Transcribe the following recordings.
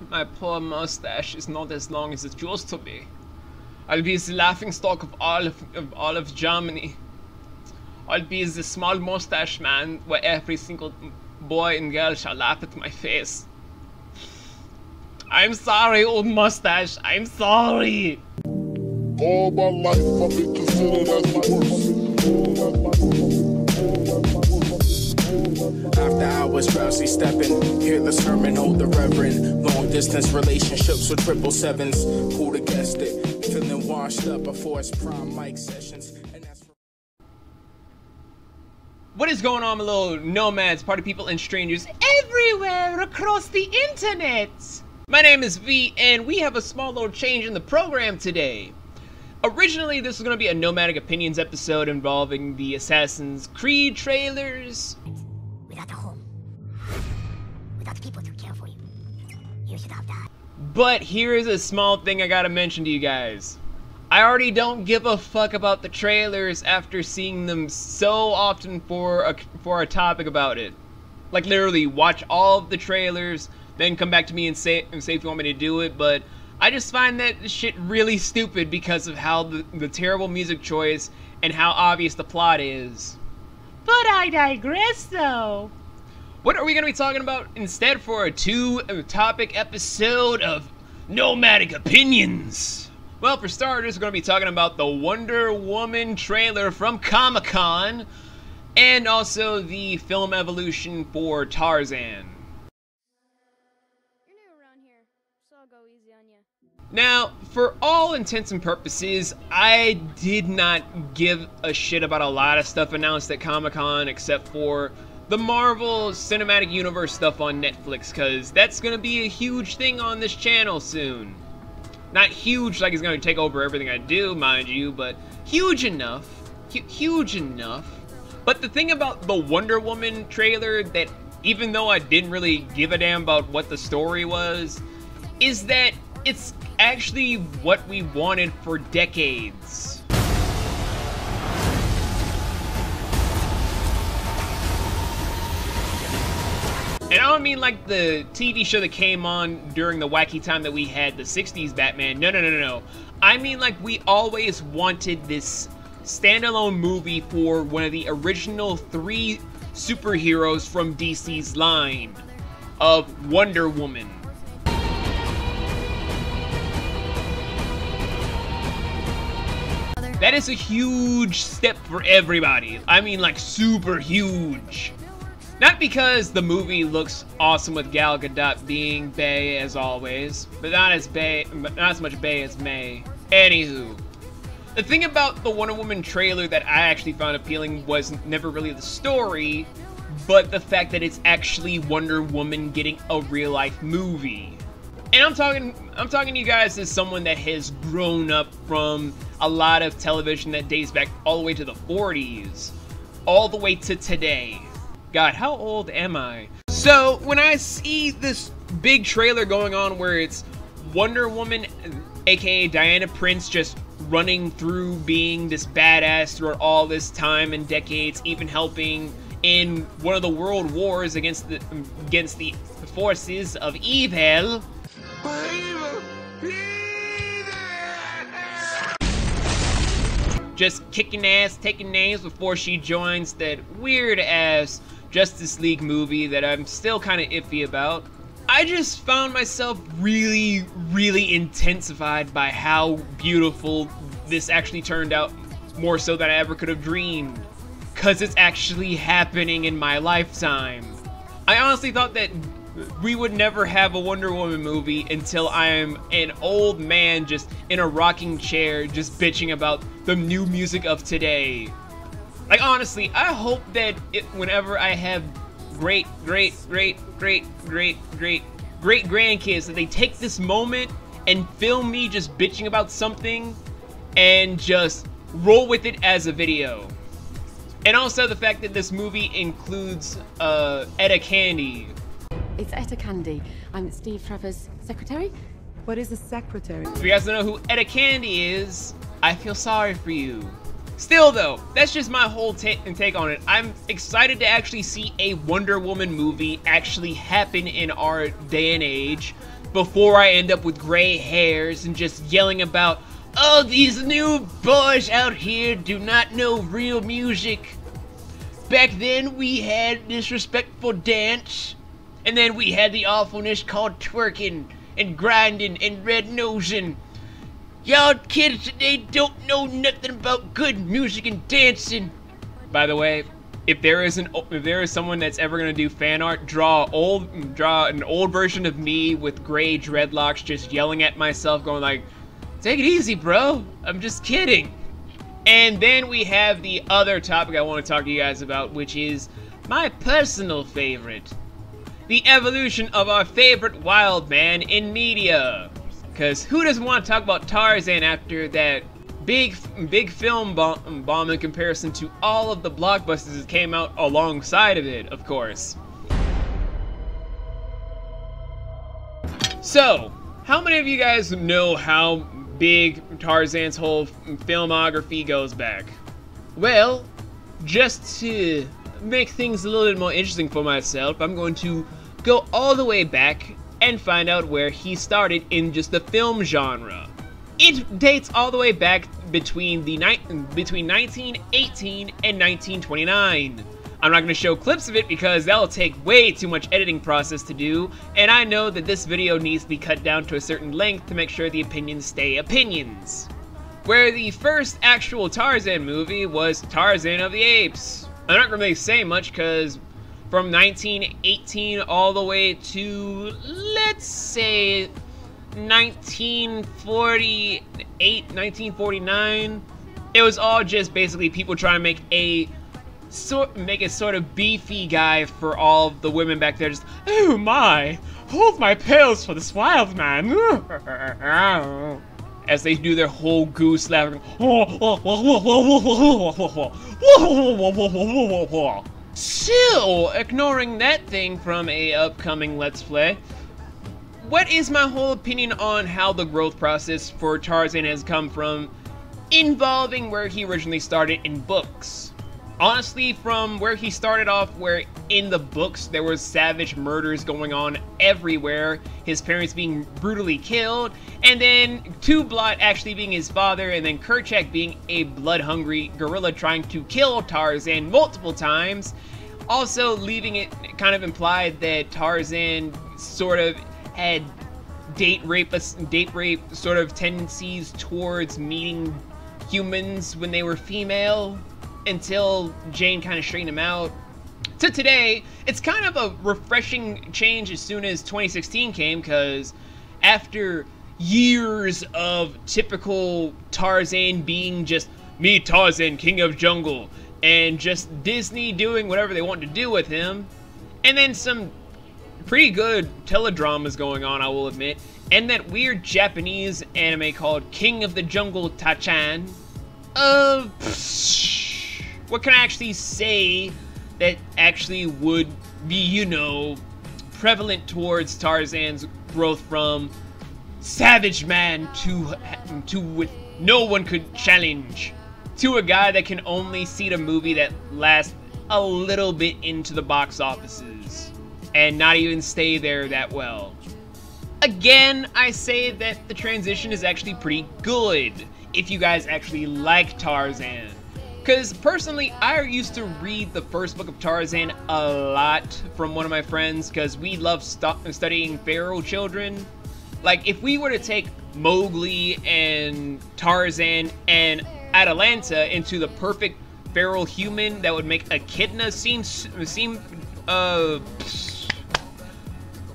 My poor mustache is not as long as it used to be. I'll be the laughingstock of all of Germany. I'll be the small mustache man where every single boy and girl shall laugh at my face. I'm sorry, old mustache. I'm sorry. All my life I've been considered as the worst. After hours, drowsy stepping, hearless Herman, hold the reverend. Long distance relationships with 777s. Who'da guessed it? Feeling washed up before his prime mic sessions. What is going on, my little nomads, party people, and strangers everywhere across the internet? My name is V, and we have a small little change in the program today. Originally, this was going to be a Nomadic Opinions episode involving the Assassin's Creed trailers. Without a home, without people to care for you, you should have died. But here's a small thing I gotta mention to you guys. I already don't give a fuck about the trailers after seeing them so often for a topic about it. Like, literally, watch all of the trailers, then come back to me and say if you want me to do it, but I just find that shit really stupid because of how the terrible music choice and how obvious the plot is. But I digress, though. What are we going to be talking about instead for a two-topic episode of Nomadic Opinions? Well, for starters, we're going to be talking about the Wonder Woman trailer from ComiCon, and also the film evolution for Tarzan. Now, for all intents and purposes, I did not give a shit about a lot of stuff announced at Comic-Con except for the Marvel Cinematic Universe stuff on Netflix, because that's going to be a huge thing on this channel soon. Not huge like it's going to take over everything I do, mind you, but huge enough. Huge enough. But the thing about the Wonder Woman trailer, that even though I didn't really give a damn about what the story was, is that it's actually what we wanted for decades. And I don't mean like the TV show that came on during the wacky time that we had the 60s Batman. No. I mean like we always wanted this standalone movie for one of the original 3 superheroes from DC's line of Wonder Woman. That is a huge step for everybody. I mean, like, super huge. Not because the movie looks awesome with Gal Gadot being Bay as always, but not as much Bay as May. Anywho, the thing about the Wonder Woman trailer that I actually found appealing was never really the story, but the fact that it's actually Wonder Woman getting a real-life movie. And I'm talking to you guys as someone that has grown up from a lot of television that dates back all the way to the 40s, all the way to today. God, how old am I? So when I see this big trailer going on where it's Wonder Woman, aka Diana Prince, just running through being this badass throughout all this time and decades, even helping in one of the world wars against the forces of evil. Just kicking ass, taking names before she joins that weird-ass Justice League movie that I'm still kind of iffy about. I just found myself really, really intensified by how beautiful this actually turned out, more so than I ever could have dreamed. 'Cause it's actually happening in my lifetime. I honestly thought that we would never have a Wonder Woman movie until I am an old man just in a rocking chair just bitching about the new music of today. Like, honestly, I hope that whenever I have great grandkids, that they take this moment and film me just bitching about something and just roll with it as a video. And also the fact that this movie includes Etta Candy. It's Etta Candy. I'm Steve Trevor's secretary. What is a secretary? If you guys don't know who Etta Candy is, I feel sorry for you. Still though, that's just my whole take on it. I'm excited to actually see a Wonder Woman movie actually happen in our day and age before I end up with gray hairs and just yelling about, oh, these new boys out here do not know real music. Back then we had disrespectful dance, and then we had the awfulness called twerking and grinding and red-nosing. Y'all kids today don't know nothing about good music and dancing. By the way, if there is someone that's ever gonna do fan art, draw an old version of me with gray dreadlocks, just yelling at myself, going like, "Take it easy, bro. I'm just kidding." And then we have the other topic I want to talk to you guys about, which is my personal favorite: the evolution of our favorite wild man in media. Because who doesn't want to talk about Tarzan after that big film bomb in comparison to all of the blockbusters that came out alongside of it, of course. So, how many of you guys know how big Tarzan's whole filmography goes back? Well, just to make things a little bit more interesting for myself, I'm going to go all the way back and find out where he started in just the film genre. It dates all the way back between 1918 and 1929. I'm not going to show clips of it because that'll take way too much editing process to do, and I know that this video needs to be cut down to a certain length to make sure the opinions stay opinions. Where the first actual Tarzan movie was Tarzan of the Apes. I'm not going to really say much because from 1918 all the way to, let's say, 1948, 1949, it was all just basically people trying to make a sort of beefy guy for all the women back there. Just, oh my, hold my pills for this wild man. As they do their whole goose laughing. Still, ignoring that thing from a upcoming Let's Play, what is my whole opinion on how the growth process for Tarzan has come from involving where he originally started in books? Honestly, from where he started off, where in the books there was savage murders going on everywhere, his parents being brutally killed, and then Two-Blot actually being his father, and then Kerchak being a blood-hungry gorilla trying to kill Tarzan multiple times, also leaving it kind of implied that Tarzan sort of had date rape sort of tendencies towards meeting humans when they were female, until Jane kind of straightened him out. To today, it's kind of a refreshing change as soon as 2016 came, because after years of typical Tarzan being just, me Tarzan, king of jungle, and just Disney doing whatever they want to do with him, and then some pretty good teledramas going on, I will admit, and that weird Japanese anime called King of the Jungle Tarzan. What can I actually say that actually would be, you know, prevalent towards Tarzan's growth from savage man to what no one could challenge, to a guy that can only see the movie that lasts a little bit into the box offices and not even stay there that well. Again, I say that the transition is actually pretty good if you guys actually like Tarzan. Because personally, I used to read the first book of Tarzan a lot from one of my friends, because we love studying feral children. Like, if we were to take Mowgli and Tarzan and Atalanta into the perfect feral human that would make Echidna seem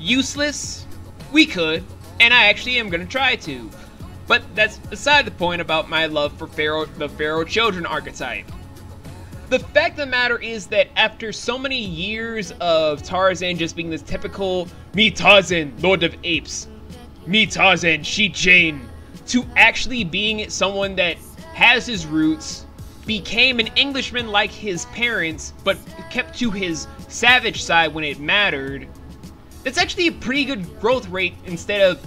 useless, we could, and I actually am going to try to. But that's beside the point about my love for the feral children archetype. The fact of the matter is that after so many years of Tarzan just being this typical, me Tarzan, Lord of Apes, me Tarzan, she Jane, to actually being someone that has his roots, became an Englishman like his parents, but kept to his savage side when it mattered, that's actually a pretty good growth rate instead of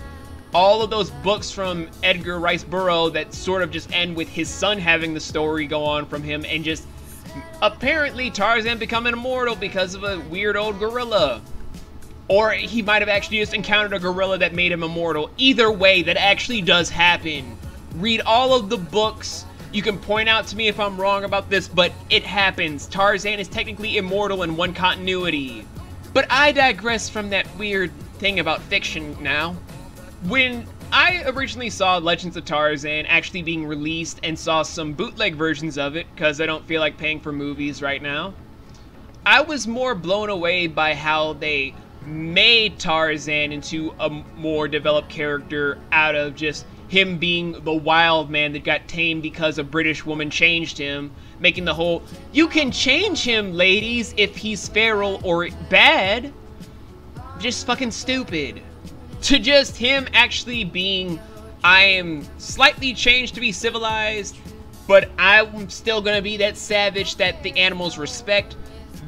all of those books from Edgar Rice Burroughs that sort of just end with his son having the story go on from him, and just apparently Tarzan becoming immortal because of a weird old gorilla. Or he might have actually just encountered a gorilla that made him immortal. Either way, that actually does happen. Read all of the books. You can point out to me if I'm wrong about this, but it happens. Tarzan is technically immortal in one continuity. But I digress from that weird thing about fiction now. When I originally saw Legends of Tarzan actually being released and saw some bootleg versions of it, because I don't feel like paying for movies right now, I was more blown away by how they made Tarzan into a more developed character out of just him being the wild man that got tamed because a British woman changed him, making the whole, you can change him, ladies, if he's feral or bad, just fucking stupid. To just him actually being, I am slightly changed to be civilized, but I'm still gonna be that savage that the animals respect.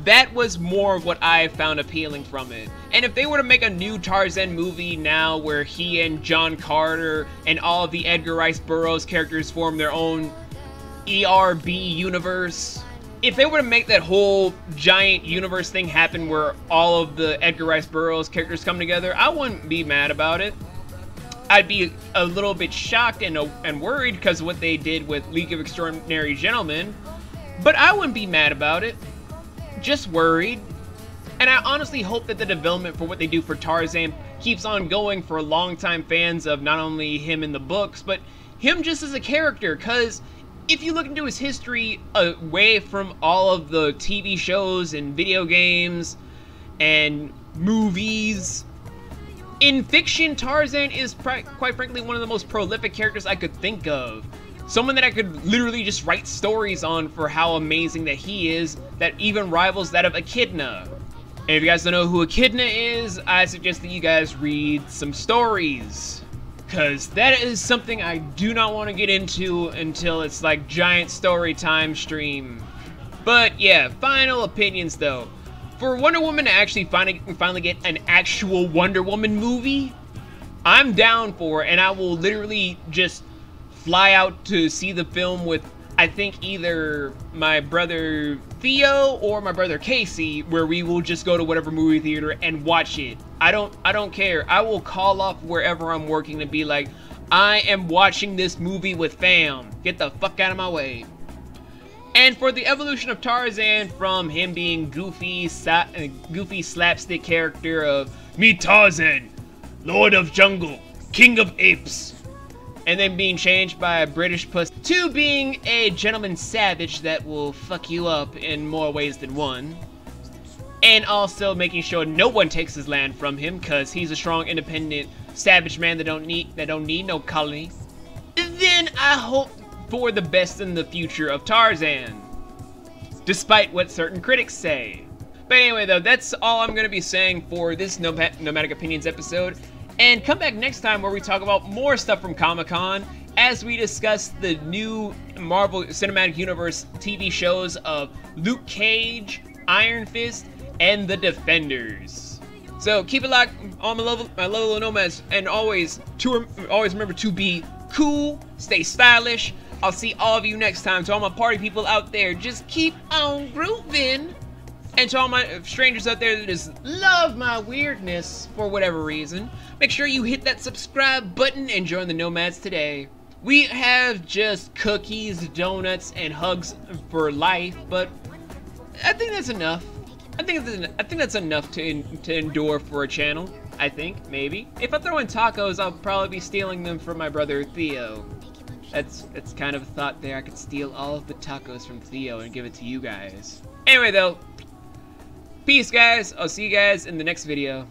That was more of what I found appealing from it. And if they were to make a new Tarzan movie now where he and John Carter and all of the Edgar Rice Burroughs characters form their own ERB universe, if they were to make that whole giant universe thing happen where all of the Edgar Rice Burroughs characters come together, I wouldn't be mad about it. I'd be a little bit shocked and worried because of what they did with League of Extraordinary Gentlemen, but I wouldn't be mad about it. Just worried. And I honestly hope that the development for what they do for Tarzan keeps on going for longtime fans of not only him in the books, but him just as a character, because if you look into his history away from all of the TV shows and video games and movies, in fiction, Tarzan is quite frankly one of the most prolific characters I could think of. Someone that I could literally just write stories on for how amazing that he is, that even rivals that of Echidna. And if you guys don't know who Echidna is, I suggest that you guys read some stories, because that is something I do not want to get into until it's like giant story time stream. But yeah, final opinions though. For Wonder Woman to actually finally get an actual Wonder Woman movie, I'm down for it, and I will literally just fly out to see the film with, I think, either my brother Theo or my brother Casey, where we will just go to whatever movie theater and watch it. I don't care. I will call off wherever I'm working to be like, I am watching this movie with fam. Get the fuck out of my way. And for the evolution of Tarzan from him being goofy slapstick character of me Tarzan, Lord of Jungle, King of Apes, and then being changed by a British puss to being a gentleman savage that will fuck you up in more ways than one. And also making sure no one takes his land from him, cause he's a strong, independent, savage man that don't need no colony. Then I hope for the best in the future of Tarzan, despite what certain critics say. But anyway though, that's all I'm gonna be saying for this Nomadic Opinions episode. And come back next time where we talk about more stuff from ComiCon as we discuss the new Marvel Cinematic Universe TV shows of Luke Cage, Iron Fist, and The Defenders. So keep it locked on my level of nomads, and always remember to be cool, stay stylish. I'll see all of you next time. To all my party people out there, just keep on grooving. And to all my strangers out there that just love my weirdness for whatever reason, make sure you hit that subscribe button and join the Nomads today. We have just cookies, donuts, and hugs for life, but I think that's enough. I think that's enough to endure for a channel. I think, maybe. If I throw in tacos, I'll probably be stealing them from my brother Theo. That's kind of a thought there. I could steal all of the tacos from Theo and give it to you guys. Anyway though, peace guys. I'll see you guys in the next video.